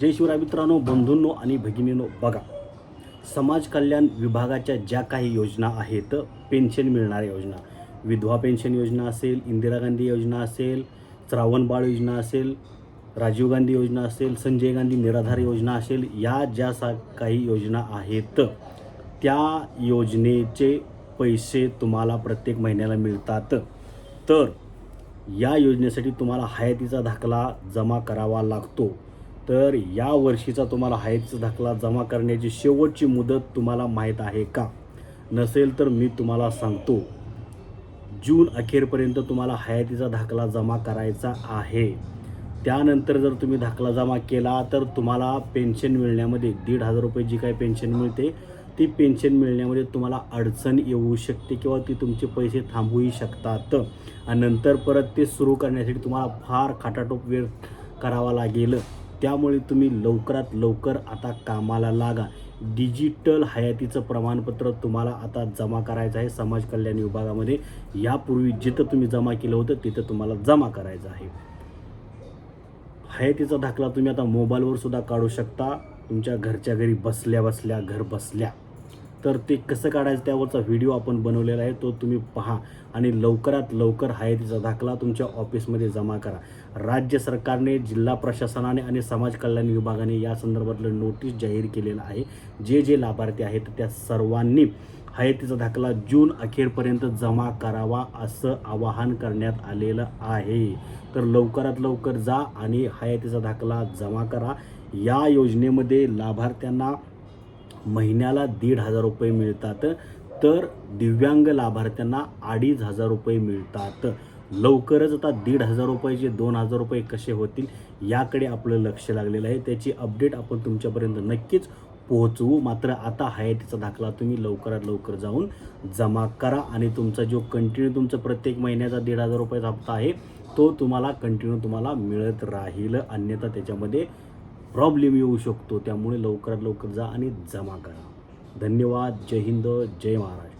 जय शिवराय मित्रांनो, बंधूंनो आणि भगिनींनो, बघा, समाज कल्याण विभागाच्या ज्या काही योजना आहेत, पेन्शन मिळणाऱ्या योजना, विधवा पेन्शन योजना असेल, इंदिरा गांधी योजना असेल, श्रावण बाळ योजना असेल, राजीव गांधी योजना असेल, संजय गांधी निराधार योजना असेल, या ज्या काही योजना आहेत त्या योजनेचे पैसे तुम्हाला प्रत्येक महिन्याला मिळतात. तर या योजनेसाठी तुम्हाला हयातीचा दाखला जमा करावा लागतो. तर या वर्षीचा तुम्हाला हयातीचा दाखला जमा करण्याची शेवटची मुदत तुम्हाला माहीत आहे का? नसेल तर मी तुम्हाला सांगतो, जून अखेरपर्यंत तुम्हाला हयातीचा दाखला जमा करायचा आहे. त्यानंतर जर तुम्ही दाखला जमा केला तर तुम्हाला पेन्शन मिळण्यामध्ये 1,500 रुपये जी काही पेन्शन मिळते ती पेन्शन मिळण्यामध्ये तुम्हाला अडचण येऊ शकते किंवा ती तुमचे पैसे थांबवूही शकतात. आणि नंतर परत ते सुरू करण्यासाठी तुम्हाला फार खाटाटोप वेळ करावा लागेल. त्यामुळे तुम्ही लवकरात लवकर आता कामाला लागा. डिजिटल हयातीचं प्रमाणपत्र तुम्हाला आता जमा करायचं आहे समाज कल्याण विभागामध्ये. यापूर्वी जिथं तुम्ही जमा केलं होतं तिथं तुम्हाला जमा करायचं आहे. हयातीचा दाखला तुम्ही आता मोबाईलवर सुद्धा काढू शकता, तुमच्या घरच्या घरी बसल्या बसल्या, घर बसल्या. तर ते कसं काढायचं त्यावरचा व्हिडिओ आपण बनवलेला आहे, तो तुम्ही पहा आणि लवकरात लवकर हयातीचा दाखला तुमच्या ऑफिसमध्ये जमा करा. राज्य सरकारने, जिल्हा प्रशासनाने आणि समाज कल्याण विभागाने या संदर्भातलं नोटीस जाहीर केलेलं आहे. जे जे लाभार्थी आहेत त्या सर्वांनी हयातीचा दाखला जून अखेरपर्यंत जमा करावा असं आवाहन करण्यात आलेलं आहे. तर लवकरात लवकर जा आणि हयातीचा दाखला जमा करा. या योजनेमध्ये लाभार्थ्यांना महिन्याला 1,500 रुपये मिळतात, तर दिव्यांग लाभार्थ्यांना 2,500 रुपये मिळतात. लवकरच आता 1,500 रुपयाचे 2,000 रुपये कसे होतील याकडे आपलं लक्ष लागलेलं आहे. त्याची अपडेट आपण तुमच्यापर्यंत नक्कीच पोहोचवू. मात्र आता हयातीचा दाखला तुम्ही लवकरात लवकर जाऊन जमा करा आणि तुमचा जो कंटिन्यू तुमचा प्रत्येक महिन्याचा 1,500 रुपयाचा हप्ता आहे तो तुम्हाला कंटिन्यू तुम्हाला मिळत राहील. अन्यथा त्याच्यामध्ये प्रॉब्लेम येऊ शकतो. त्यामुळे लवकरात लवकर जा आणि जमा करा. धन्यवाद. जय हिंद, जय महाराष्ट्र.